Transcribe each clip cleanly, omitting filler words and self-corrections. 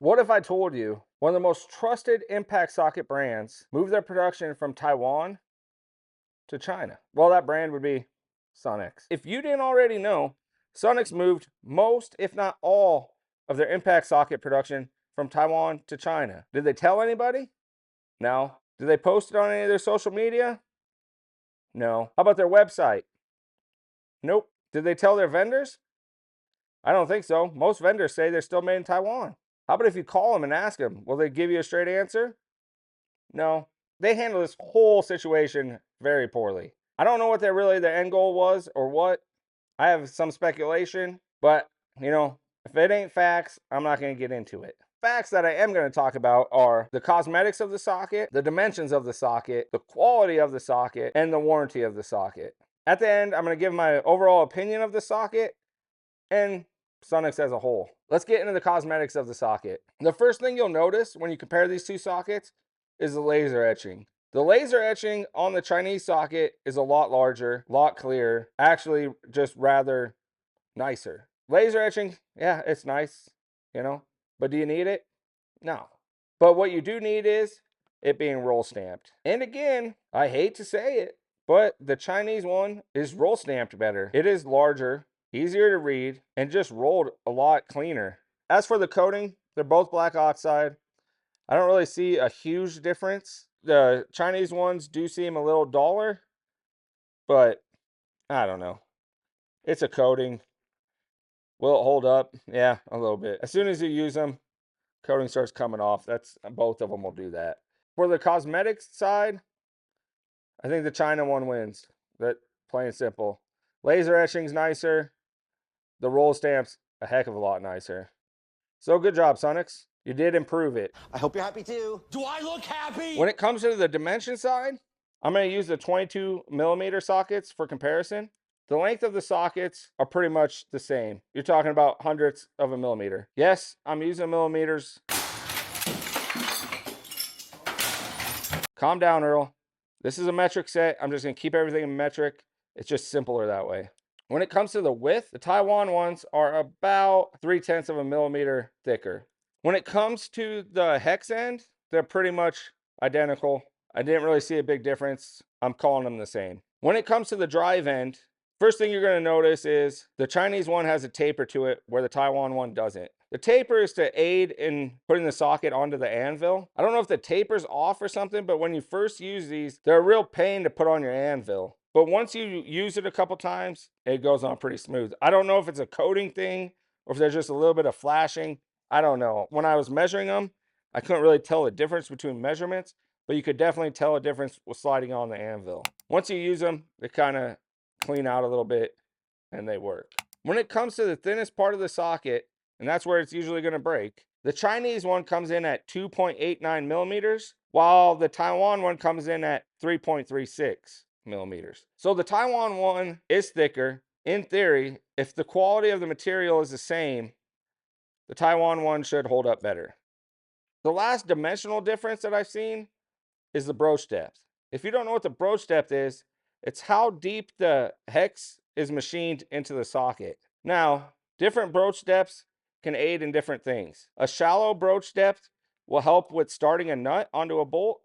What if I told you one of the most trusted impact socket brands moved their production from Taiwan to China? Well, that brand would be Sunex. If you didn't already know, Sunex moved most, if not all, of their impact socket production from Taiwan to China. Did they tell anybody? No. Did they post it on any of their social media? No. How about their website? Nope. Did they tell their vendors? I don't think so. Most vendors say they're still made in Taiwan. How about if you call them and ask them? Will they give you a straight answer? No. They handle this whole situation very poorly. I don't know what their end goal was or what. I have some speculation, but if it ain't facts, I'm not going to get into it. Facts that I am going to talk about are the cosmetics of the socket, the dimensions of the socket, the quality of the socket, and the warranty of the socket. At the end, I'm going to give my overall opinion of the socket and Sunex as a whole. Let's get into the cosmetics of the socket. The first thing you'll notice when you compare these two sockets is the laser etching. The laser etching on the Chinese socket is a lot larger, a lot clearer, actually just rather nicer. Laser etching, yeah, it's nice, but do you need it? No. But what you do need is it being roll stamped. And again, I hate to say it, but the Chinese one is roll stamped better. It is larger, easier to read, and just rolled a lot cleaner. As for the coating, they're both black oxide. I don't really see a huge difference. The Chinese ones do seem a little duller, but I don't know. It's a coating. Will it hold up? Yeah, a little bit. As soon as you use them, coating starts coming off. That's both of them will do that. For the cosmetics side, I think the China one wins. That plain and simple. Laser etching's nicer. The roll stamp's a heck of a lot nicer. So good job, Sunex. You did improve it. I hope you're happy too. Do I look happy? When it comes to the dimension side, I'm going to use the 22 millimeter sockets for comparison. The length of the sockets are pretty much the same. You're talking about hundredths of a millimeter. Yes, I'm using millimeters. Calm down, Earl. This is a metric set. I'm just going to keep everything in metric. It's just simpler that way. When it comes to the width, the Taiwan ones are about 3/10 of a millimeter thicker. When it comes to the hex end, they're pretty much identical. I didn't really see a big difference. I'm calling them the same. When it comes to the drive end, first thing you're going to notice is the Chinese one has a taper to it where the Taiwan one doesn't. The taper is to aid in putting the socket onto the anvil. I don't know if the taper's off or something, but when you first use these, they're a real pain to put on your anvil. But once you use it a couple times, it goes on pretty smooth. I don't know if it's a coating thing or if there's just a little bit of flashing. I don't know. When I was measuring them, I couldn't really tell the difference between measurements, but you could definitely tell a difference with sliding on the anvil. Once you use them, they kind of clean out a little bit and they work. When it comes to the thinnest part of the socket, and that's where it's usually going to break, the Chinese one comes in at 2.89 millimeters, while the Taiwan one comes in at 3.36 millimeters. So the Taiwan one is thicker. In theory, if the quality of the material is the same, the Taiwan one should hold up better. The last dimensional difference that I've seen is the broach depth. If you don't know what the broach depth is, it's how deep the hex is machined into the socket. Now, different broach depths can aid in different things. A shallow broach depth will help with starting a nut onto a bolt,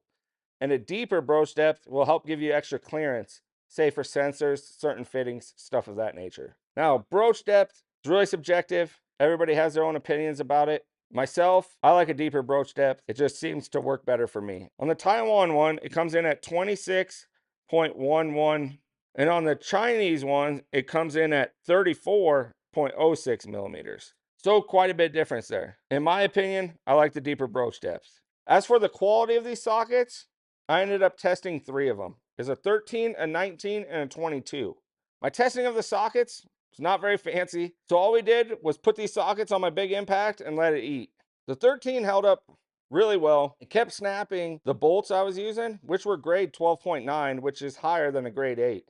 and a deeper broach depth will help give you extra clearance, say for sensors, certain fittings, stuff of that nature. Now, broach depth is really subjective. Everybody has their own opinions about it. Myself, I like a deeper broach depth. It just seems to work better for me. On the Taiwan one, it comes in at 26.11, and on the Chinese one, it comes in at 34.06 millimeters. So quite a bit difference there. In my opinion, I like the deeper broach depth. As for the quality of these sockets, I ended up testing 3 of them. There's a 13, a 19, and a 22. My testing of the sockets was not very fancy, so all we did was put these sockets on my big impact and let it eat. The 13 held up really well. It kept snapping the bolts I was using, which were grade 12.9, which is higher than a grade 8.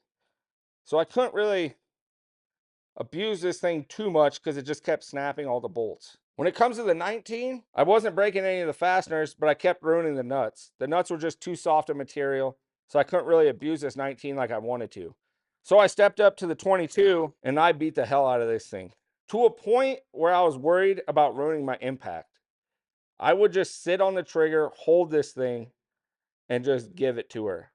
So I couldn't really abuse this thing too much because it just kept snapping all the bolts. When it comes to the 19, I wasn't breaking any of the fasteners, but I kept ruining the nuts. The nuts were just too soft a material, so I couldn't really abuse this 19 like I wanted to. So I stepped up to the 22 and I beat the hell out of this thing to a point where I was worried about ruining my impact. I would just sit on the trigger, hold this thing, and just give it to her,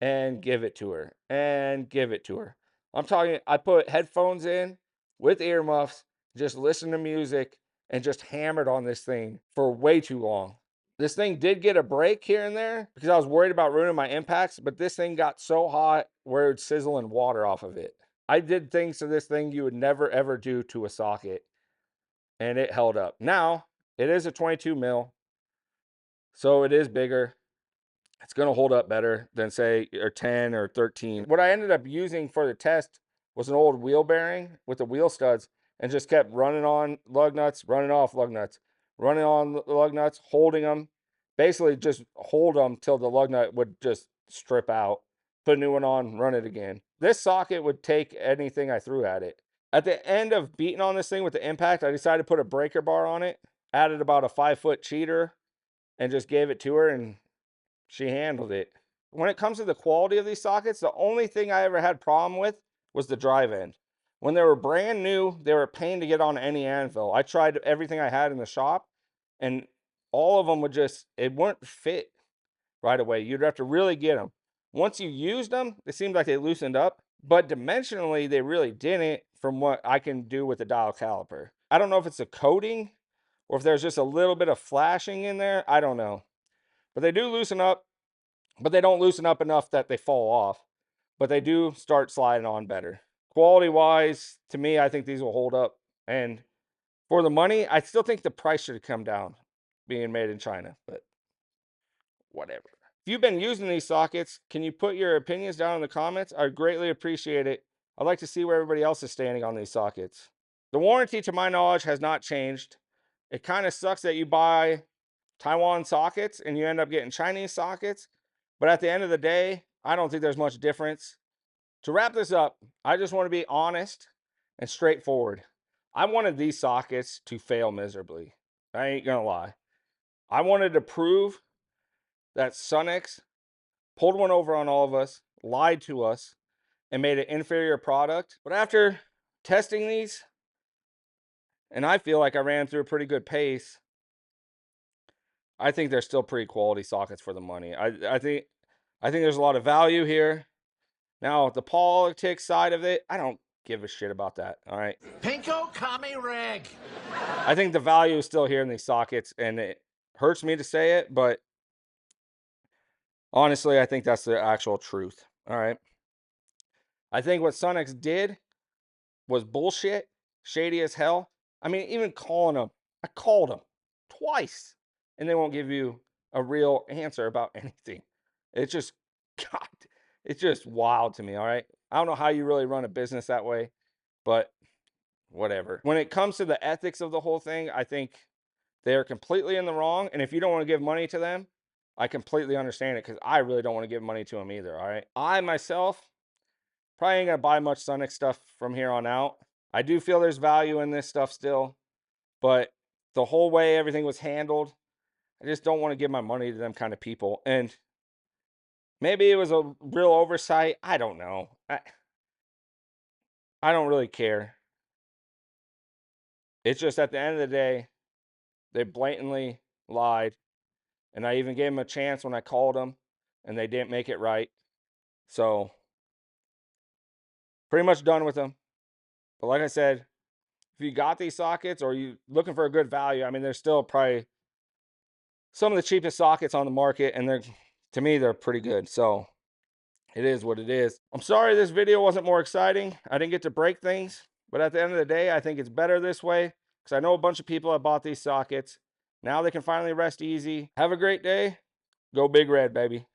and give it to her, and give it to her. I'm talking, I put headphones in with earmuffs, just listen to music, and just hammered on this thing for way too long. This thing did get a break here and there because I was worried about ruining my impacts, but this thing got so hot where it would sizzle in water off of it. I did things to this thing you would never ever do to a socket, and it held up. Now, it is a 22 mil, so it is bigger. It's going to hold up better than say a 10 or 13. What I ended up using for the test was an old wheel bearing with the wheel studs and just kept running on lug nuts, running off lug nuts, running on lug nuts, holding them. Basically just hold them till the lug nut would just strip out, put a new one on, run it again. This socket would take anything I threw at it. At the end of beating on this thing with the impact, I decided to put a breaker bar on it, added about a 5-foot cheater, and just gave it to her, and she handled it. When it comes to the quality of these sockets, the only thing I ever had problem with was the drive end. When they were brand new, they were a pain to get on any anvil. I tried everything I had in the shop, and all of them would just, it wouldn't fit right away. You'd have to really get them. Once you used them, it seemed like they loosened up, but dimensionally, they really didn't from what I can do with the dial caliper. I don't know if it's a coating or if there's just a little bit of flashing in there. I don't know. But they do loosen up, but they don't loosen up enough that they fall off. But they do start sliding on better. Quality wise, to me, I think these will hold up. And for the money, I still think the price should come down being made in China, but whatever. If you've been using these sockets, can you put your opinions down in the comments? I'd greatly appreciate it. I'd like to see where everybody else is standing on these sockets. The warranty, to my knowledge, has not changed. It kind of sucks that you buy Taiwan sockets and you end up getting Chinese sockets. But at the end of the day, I don't think there's much difference. To wrap this up, I just want to be honest and straightforward. I wanted these sockets to fail miserably. I ain't gonna lie. I wanted to prove that Sunex pulled one over on all of us, lied to us, and made an inferior product. But after testing these, and I feel like I ran through a pretty good pace, I think they're still pretty quality sockets for the money. I think there's a lot of value here. Now, the politics side of it, I don't give a shit about that, all right? Pinko Kami Reg. I think the value is still here in these sockets, and it hurts me to say it, but honestly, I think that's the actual truth, all right? I think what Sunex did was bullshit, shady as hell. I mean, even calling them, I called them twice, and they won't give you a real answer about anything. It's just, God, it's just wild to me, all right? I don't know how you really run a business that way, but whatever. When it comes to the ethics of the whole thing, I think they are completely in the wrong. And if you don't want to give money to them, I completely understand it because I really don't want to give money to them either, all right? I myself probably ain't going to buy much Sunex stuff from here on out. I do feel there's value in this stuff still, but the whole way everything was handled, I just don't want to give my money to them kind of people. And maybe it was a real oversight. I don't know. I don't really care. It's just at the end of the day, they blatantly lied. And I even gave them a chance when I called them, and they didn't make it right. So, pretty much done with them. But like I said, if you got these sockets or you looking for a good value, I mean, they're still probably some of the cheapest sockets on the market, and they're, to me, they're pretty good. So it is what it is. I'm sorry this video wasn't more exciting. I didn't get to break things, but at the end of the day, I think it's better this way because I know a bunch of people have bought these sockets. Now they can finally rest easy. Have a great day. Go Big Red, baby.